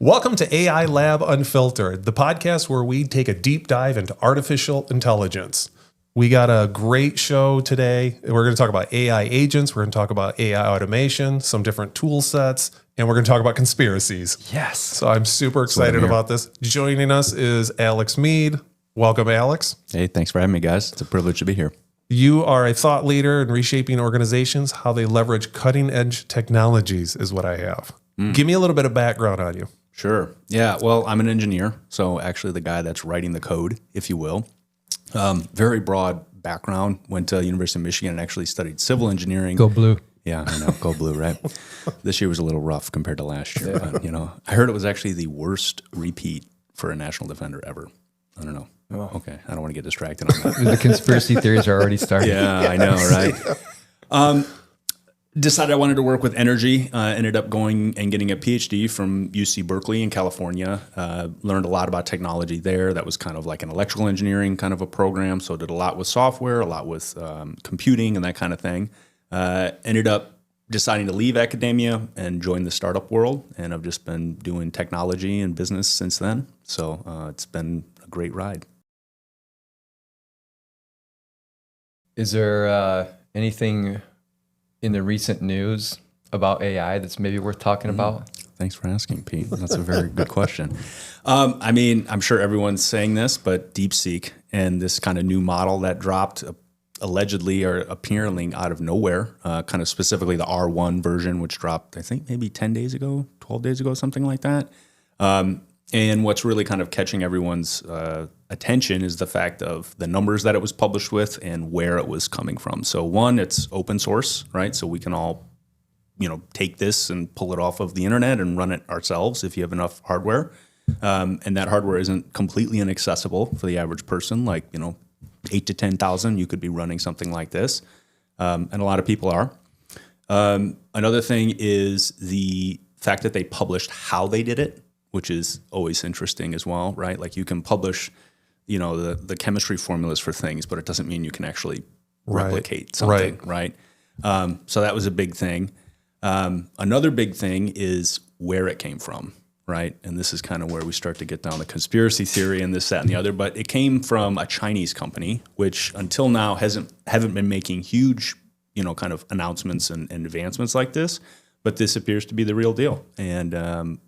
Welcome to AI Lab Unfiltered, the podcast where we take a deep dive into artificial intelligence. We got a great show today. We're going to talk about AI agents. We're going to talk about AI automation, some different tool sets, and we're going to talk about conspiracies. Yes. So I'm super excited about this. Joining us is Alex Mead. Welcome, Alex. Hey, thanks for having me, guys. It's a privilege to be here. You are a thought leader in reshaping organizations, how they leverage cutting-edge technologies is what I have. Give me a little bit of background on you. Sure. Yeah, well, I'm an engineer, so actually the guy that's writing the code, if you will. Very broad background. Went to University of Michigan and actually studied civil engineering. Go blue. Yeah, I know. Go blue, right? This year was a little rough compared to last year. But, I heard it was actually the worst repeat for a national defender ever. I don't know. Oh. Okay, I don't want to get distracted on that. The conspiracy theories are already starting. Yeah, I know, right? Decided I wanted to work with energy. Ended up going and getting a PhD from UC Berkeley in California. Learned a lot about technology there. That was kind of like an electrical engineering kind of a program. So did a lot with software, a lot with computing and that kind of thing. Ended up deciding to leave academia and join the startup world. And I've just been doing technology and business since then. So it's been a great ride. Is there anything in the recent news about AI that's maybe worth talking about? Thanks for asking, Pete. That's a very good question. I mean, I'm sure everyone's saying this, but DeepSeek and this kind of new model that dropped allegedly or appearing out of nowhere, kind of specifically the R1 version, which dropped, I think, maybe 10 days ago, 12 days ago, something like that. And what's really kind of catching everyone's attention is the fact of the numbers that it was published with and where it was coming from. So one, it's open source, right? So we can all, take this and pull it off of the internet and run it ourselves if you have enough hardware. And that hardware isn't completely inaccessible for the average person. Like, 8 to 10,000, you could be running something like this. And a lot of people are. Another thing is the fact that they published how they did it, which is always interesting as well, right? Like you can publish, the chemistry formulas for things, but it doesn't mean you can actually replicate something, right? So that was a big thing. Another big thing is where it came from, right? And this is kind of where we start to get down the conspiracy theory and this, that, and the other. But it came from a Chinese company, which until now haven't been making huge, kind of announcements and advancements like this. But this appears to be the real deal. And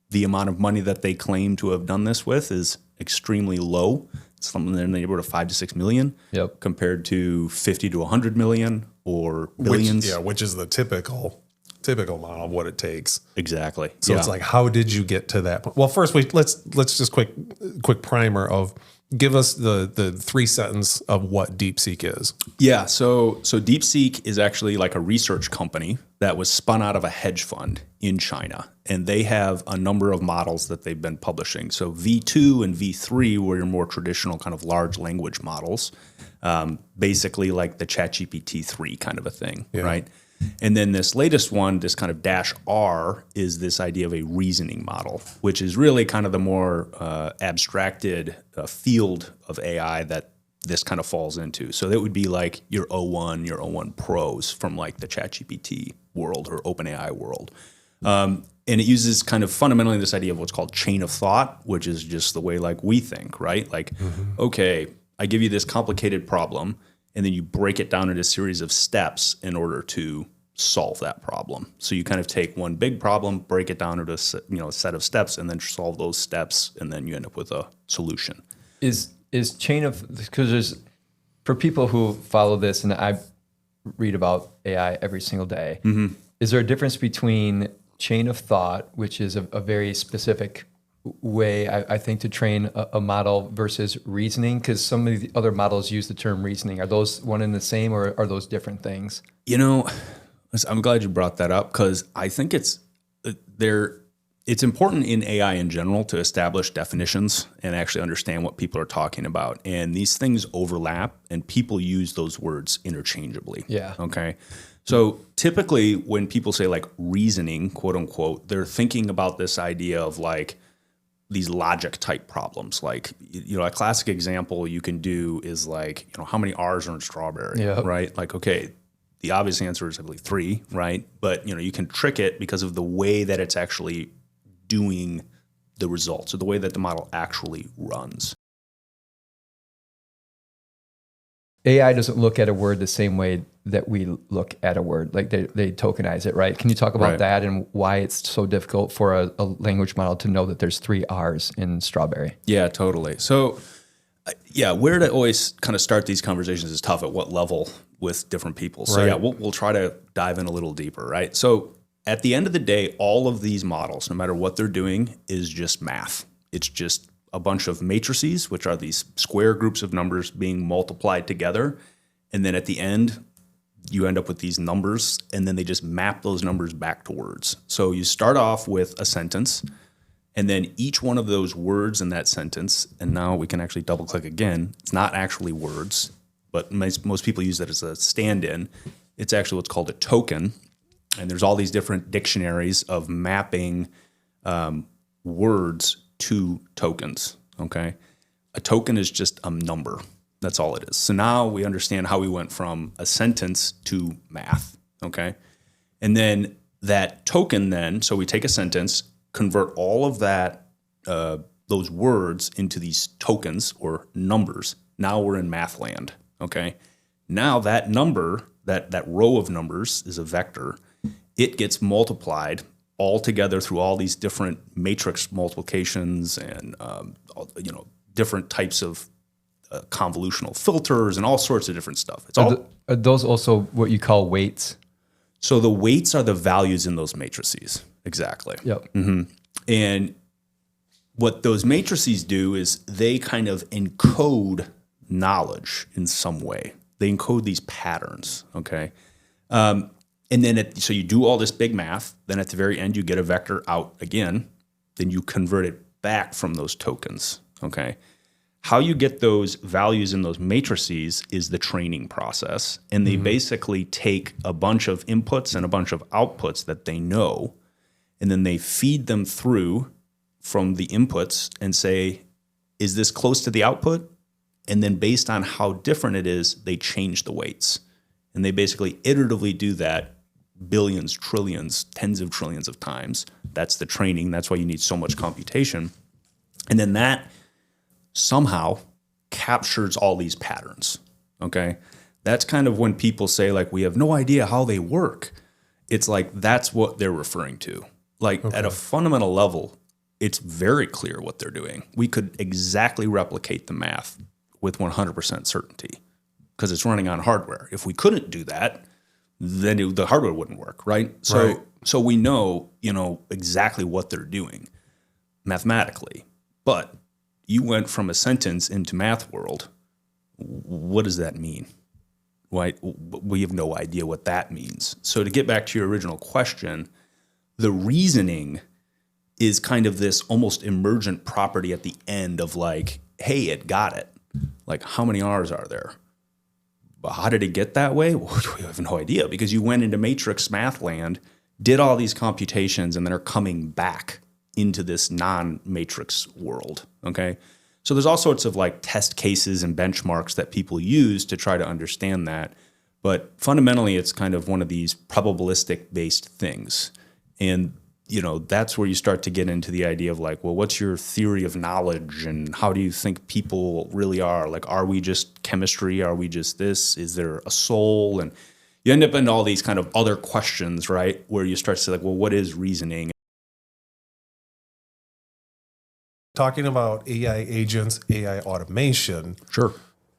the amount of money that they claim to have done this with is extremely low. It's something in the neighborhood of 5 to 6 million, compared to 50 to 100 million or billions. Which is the typical model of what it takes. Exactly. So it's like, how did you get to that point? Well, first, let's just quick primer of give us the 3 sentence of what DeepSeek is. Yeah. So DeepSeek is actually like a research company that was spun out of a hedge fund in China. And they have a number of models that they've been publishing. So V2 and V3 were your more traditional kind of large language models, basically like the ChatGPT 3 kind of a thing, right? And then this latest one, this kind of -R, is this idea of a reasoning model, which is really kind of the more abstracted field of AI that this kind of falls into. So that would be like your O1, your O1 Pros from like the ChatGPT world or OpenAI world. And it uses kind of fundamentally this idea of what's called chain of thought, which is just the way like we think, right? Like, okay, I give you this complicated problem, and then you break it down into a series of steps in order to solve that problem. So you kind of take one big problem, break it down into a set of steps, and then solve those steps, and then you end up with a solution. Is chain of, because there's, for people who follow this, and I read about AI every single day, is there a difference between chain of thought, which is a very specific way, I think, to train a model versus reasoning? Because some of the other models use the term reasoning. Are those one and the same, or are those different things? I'm glad you brought that up, because I think it's important in AI in general to establish definitions and actually understand what people are talking about. And these things overlap, and people use those words interchangeably. Yeah. Okay. So typically when people say like reasoning, quote unquote, they're thinking about this idea of like these logic type problems. Like, a classic example you can do is like, how many R's are in strawberry, right? Like, okay, the obvious answer is I believe 3, right? But, you can trick it because of the way that it's actually doing the results or the way that the model actually runs. AI doesn't look at a word the same way that we look at a word. Like they tokenize it, right? Can you talk about that and why it's so difficult for a language model to know that there's 3 R's in strawberry? Yeah, totally. So, where to always kind of start these conversations is tough at what level with different people. So, we'll try to dive in a little deeper, right? So, at the end of the day, all of these models, no matter what they're doing, is just math. It's just a bunch of matrices, which are these square groups of numbers being multiplied together. And then at the end, you end up with these numbers, and then they just map those numbers back to words. So you start off with a sentence, and then each one of those words in that sentence, and now we can actually double click again. It's not actually words, but most people use that as a stand-in. It's actually what's called a token. And there's all these different dictionaries of mapping words to tokens, okay? A token is just a number. That's all it is. So now we understand how we went from a sentence to math, okay? And then that token then, so we take a sentence, convert all of that, those words into these tokens or numbers. Now we're in math land, okay? Now that number, that row of numbers is a vector. It gets multiplied all together through all these different matrix multiplications and different types of convolutional filters and all sorts of different stuff. It's are those also what you call weights? So the weights are the values in those matrices. Exactly. Yep. Mm-hmm. And what those matrices do is they kind of encode knowledge in some way. They encode these patterns, okay? And then, so you do all this big math, then at the very end, you get a vector out again, then you convert it back from those tokens, okay? How you get those values in those matrices is the training process, and they basically take a bunch of inputs and a bunch of outputs that they know, and then they feed them through from the inputs and say, is this close to the output? And then based on how different it is, they change the weights. And they basically iteratively do that billions, trillions, tens of trillions of times. That's the training. That's why you need so much computation. And then that somehow captures all these patterns, okay? That's kind of when people say, like, we have no idea how they work. It's like that's what they're referring to. Like, at a fundamental level, it's very clear what they're doing. We could exactly replicate the math with 100% certainty because it's running on hardware. If we couldn't do that, then the hardware wouldn't work, right? So we know, exactly what they're doing mathematically. But you went from a sentence into math world. What does that mean? Right? We have no idea what that means. So to get back to your original question, the reasoning is kind of this almost emergent property at the end of like, hey, it got it. Like, how many R's are there? But how did it get that way? Well, we have no idea because you went into matrix math land, did all these computations, and then are coming back into this non-matrix world, okay? So there's all sorts of like test cases and benchmarks that people use to try to understand that. But fundamentally, it's kind of one of these probabilistic-based things. And that's where you start to get into the idea of like, well, what's your theory of knowledge and how do you think people really are? Like, are we just chemistry? Are we just this? Is there a soul? And you end up in all these kind of other questions, right? Where you start to say like, well, what is reasoning? Talking about AI agents, AI automation. Sure.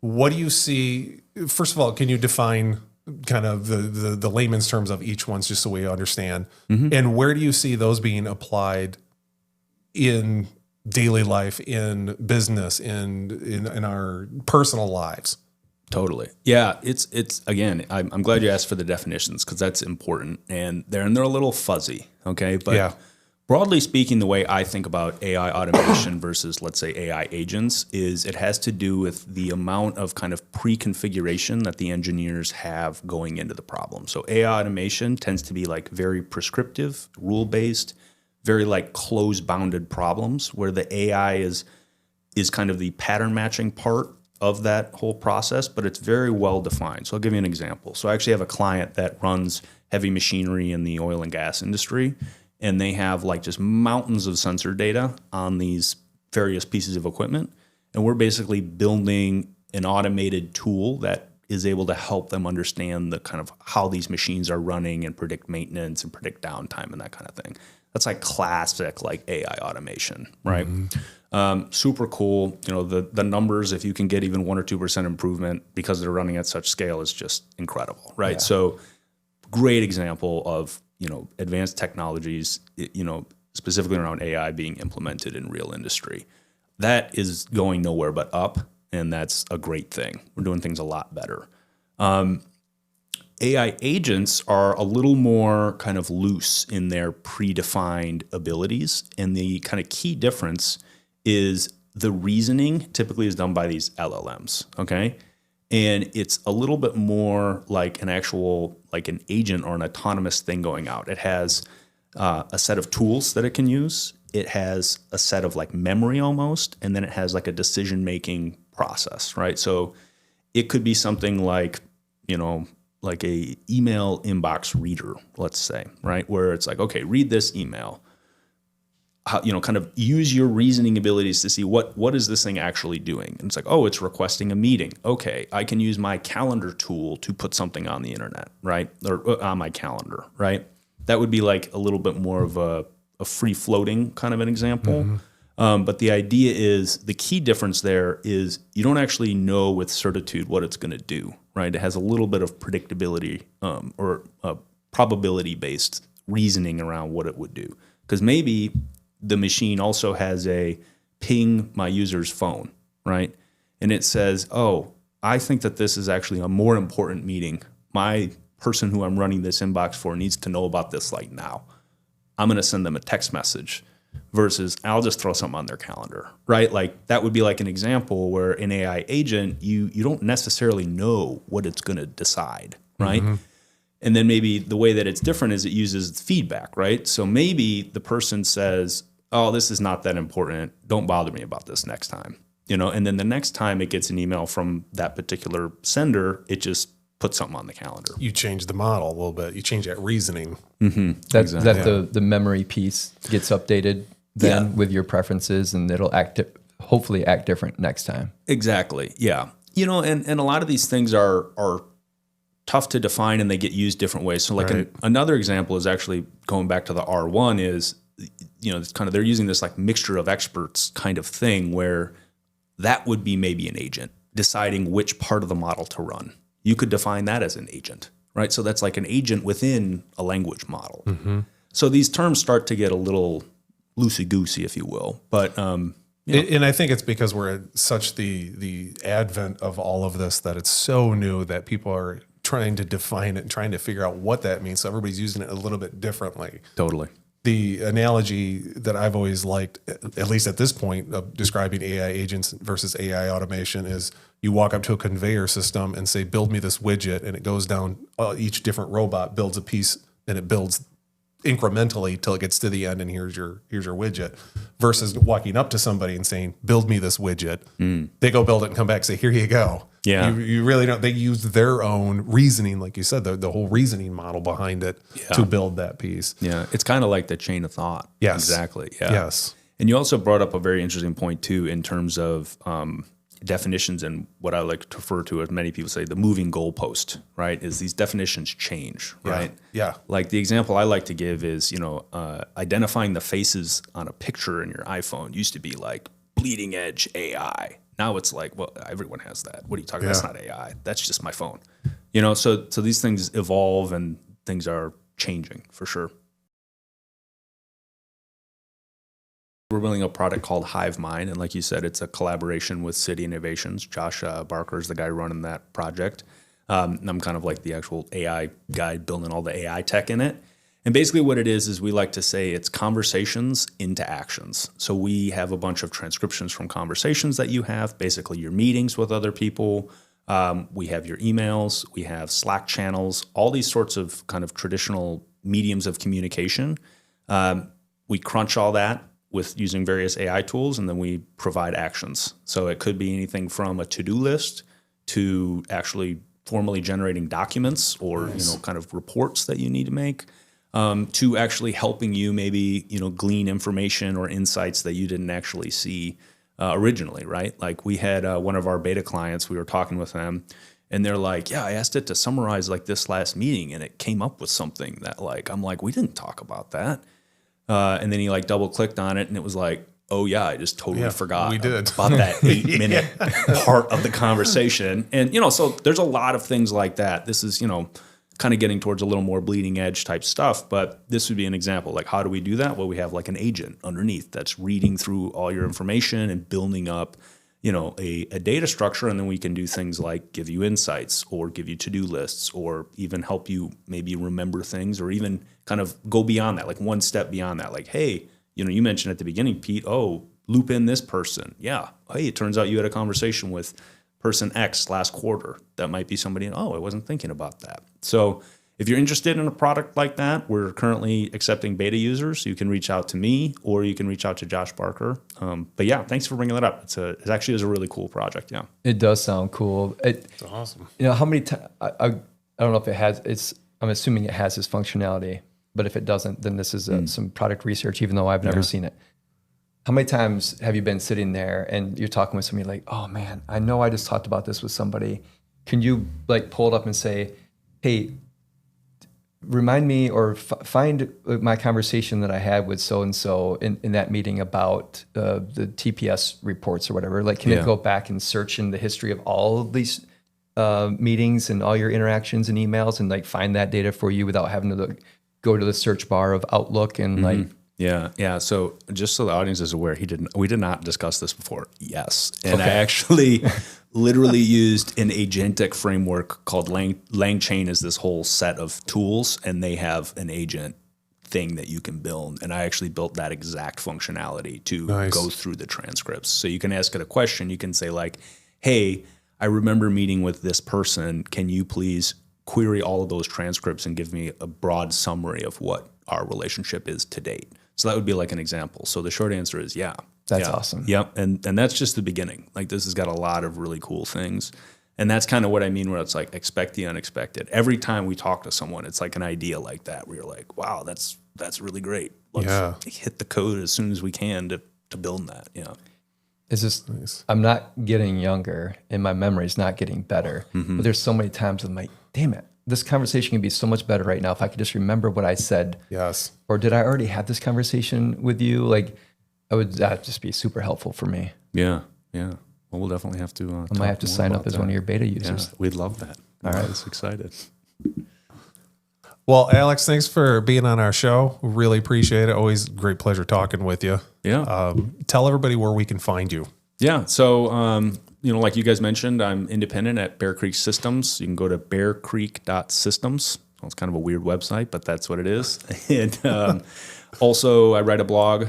What do you see? First of all, can you define kind of the layman's terms of each one just so we understand? And where do you see those being applied in daily life, in business, in our personal lives? Totally. Yeah, it's again, I'm glad you asked for the definitions because that's important. And they're a little fuzzy, okay? But broadly speaking, the way I think about AI automation versus, let's say, AI agents is it has to do with the amount of kind of pre-configuration that the engineers have going into the problem. So AI automation tends to be like very prescriptive, rule-based, very like close-bounded problems where the AI is kind of the pattern matching part of that whole process, but it's very well defined. So I'll give you an example. So I actually have a client that runs heavy machinery in the oil and gas industry. and they have like just mountains of sensor data on these various pieces of equipment. And we're basically building an automated tool that is able to help them understand the kind of how these machines are running and predict maintenance and predict downtime and that kind of thing. That's like classic like AI automation, right? Super cool. You know, the numbers, if you can get even 1 or 2% improvement because they're running at such scale, is just incredible, right? So great example of, you know, advanced technologies, you know, specifically around AI being implemented in real industry. That is going nowhere but up, and that's a great thing. We're doing things a lot better. AI agents are a little more kind of loose in their predefined abilities, and the kind of key difference is the reasoning typically is done by these LLMs, okay? And it's a little bit more like an actual, like an agent or an autonomous thing going out. It has a set of tools that it can use. It has a set of like memory almost, and then it has like a decision-making process, right? So it could be something like, you know, like a email inbox reader, let's say, right? Where it's like, okay, read this email. How, you know, kind of use your reasoning abilities to see what is this thing actually doing? And it's like, oh, it's requesting a meeting. Okay, I can use my calendar tool to put something on the internet, right? Or on my calendar, right? That would be like a little bit more of a free-floating kind of an example. But the idea is, the key difference there is you don't actually know with certitude what it's going to do, right? It has a little bit of predictability or probability-based reasoning around what it would do. Because maybe the machine also has a ping my user's phone, right? And it says, oh, I think that this is actually a more important meeting. My person who I'm running this inbox for needs to know about this like now. I'm going to send them a text message versus I'll just throw something on their calendar, right? Like that would be like an example where an AI agent, you don't necessarily know what it's going to decide, right? And then maybe the way that it's different is it uses feedback, right? So maybe the person says, oh, this is not that important. Don't bother me about this next time, you know? And then the next time it gets an email from that particular sender, it just puts something on the calendar. You change the model a little bit. You change that reasoning. That the memory piece gets updated then with your preferences, and it'll hopefully act different next time. Exactly. Yeah. You know, and a lot of these things are tough to define, and they get used different ways. So like another example is actually going back to the R1 is, you know, it's kind of, they're using this like mixture of experts kind of thing where that would be maybe an agent deciding which part of the model to run. You could define that as an agent, right? So that's like an agent within a language model. So these terms start to get a little loosey-goosey, if you will. But and I think it's because we're at such the advent of all of this that it's so new that people are trying to define it and trying to figure out what that means. So everybody's using it a little bit differently. Totally. The analogy that I've always liked, at least at this point, of describing AI agents versus AI automation is you walk up to a conveyor system and say, build me this widget, and it goes down, each different robot builds a piece, and it builds incrementally till it gets to the end, and here's your widget, versus walking up to somebody and saying, build me this widget. They go build it and come back and say, here you go. Yeah. You really don't, they use their own reasoning, like you said, the whole reasoning model behind it to build that piece. Yeah. It's kind of like the chain of thought. Yes. Exactly. Yeah. Yes. And you also brought up a very interesting point too, in terms of definitions and what I like to refer to, as many people say, the moving goalpost, right? Is these definitions change, right? Yeah. Like the example I like to give is, you know, identifying the faces on a picture in your iPhone used to be like bleeding edge AI. Now it's like, well, everyone has that. What are you talking about? That's not AI. That's just my phone. You know, so these things evolve and things are changing for sure. We're building a product called HiveMind, and like you said, it's a collaboration with City Innovations. Josh Barker is the guy running that project. And I'm kind of like the actual AI guy building all the AI tech in it. And basically what it is we like to say it's conversations into actions. So we have a bunch of transcriptions from conversations that you have, basically your meetings with other people. We have your emails, we have Slack channels, all these sorts of kind of traditional mediums of communication. We crunch all that with using various AI tools, and then we provide actions. So it could be anything from a to-do list to actually formally generating documents or you know, kind of reports that you need to make. to actually helping you maybe, glean information or insights that you didn't actually see originally, right? Like we had one of our beta clients, we were talking with them, and they're like, yeah, I asked it to summarize like this last meeting, and it came up with something that like, I'm like, we didn't talk about that. And then he like double clicked on it, and it was like, oh yeah, I just totally forgot we did. about that 8-minute part of the conversation. And, so there's a lot of things like that. This is, kind of getting towards a little more bleeding edge type stuff, but this would be an example. Like, how do we do that? Well, we have like an agent underneath that's reading through all your information and building up, a data structure. And then we can do things like give you insights or give you to-do lists or even help you maybe remember things or even kind of go beyond that, like one step beyond that. Like, hey, you mentioned at the beginning, Pete, loop in this person. Yeah. Hey, it turns out you had a conversation with person X last quarter. That might be somebody, I wasn't thinking about that. So if you're interested in a product like that, we're currently accepting beta users. You can reach out to me or you can reach out to Josh Barker. But yeah, thanks for bringing that up. It actually is a really cool project. Yeah. It does sound cool. It's awesome. How many times, I don't know if it has, I'm assuming it has this functionality, but if it doesn't, then this is some product research, even though I've never seen it. How many times have you been sitting there and you're talking with somebody like, oh man, I know I just talked about this with somebody. Can you like pull it up and say, hey, remind me or find my conversation that I had with so-and-so in that meeting about the TPS reports or whatever. Like, can it go back and search in the history of all of these meetings and all your interactions and emails and like find that data for you without having to go to the search bar of Outlook and like... Yeah. So just so the audience is aware, we did not discuss this before. Yes. And I actually literally used an agentic framework called LangChain is this whole set of tools, and they have an agent thing that you can build. And I actually built that exact functionality to go through the transcripts. So you can ask it a question. You can say like, hey, I remember meeting with this person. Can you please query all of those transcripts and give me a broad summary of what our relationship is to date? So that would be like an example. So the short answer is yeah. That's awesome. Yep. And that's just the beginning. Like this has got a lot of really cool things. And that's kind of what I mean where it's like expect the unexpected. Every time we talk to someone, it's like an idea like that where you're like, wow, that's really great. Let's hit the code as soon as we can to build that. Yeah. It's just, nice. I'm not getting younger and my memory's not getting better. But there's so many times I'm like, damn it. This conversation can be so much better right now if I could just remember what I said. Yes. Or did I already have this conversation with you? Like, that'd just be super helpful for me. Yeah. Well, we'll definitely have to. I might have to sign up as one of your beta users. Yeah, we'd love that. All right. I was excited. Well, Alex, thanks for being on our show. Really appreciate it. Always a great pleasure talking with you. Yeah. Tell everybody where we can find you. Yeah. So, like you guys mentioned, I'm independent at Bear Creek Systems. You can go to bearcreek.systems. Well, it's kind of a weird website, but that's what it is. And also, I write a blog.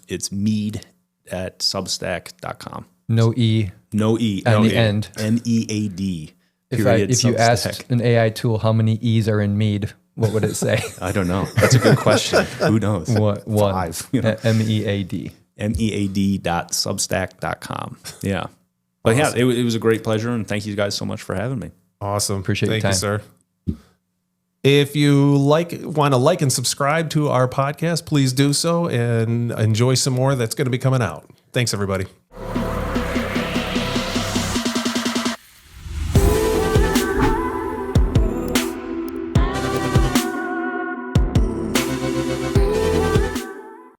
It's Mead at substack.com. No E. No E. At the end. MEAD. If you asked an AI tool how many E's are in Mead, what would it say? I don't know. That's a good question. Who knows? One. 5. MEAD. MEAD.substack.com. Yeah. But yeah, it was a great pleasure, and thank you guys so much for having me. Awesome. Appreciate your time. Thank you, sir. If you want to like and subscribe to our podcast, please do so and enjoy some more that's going to be coming out. Thanks, everybody.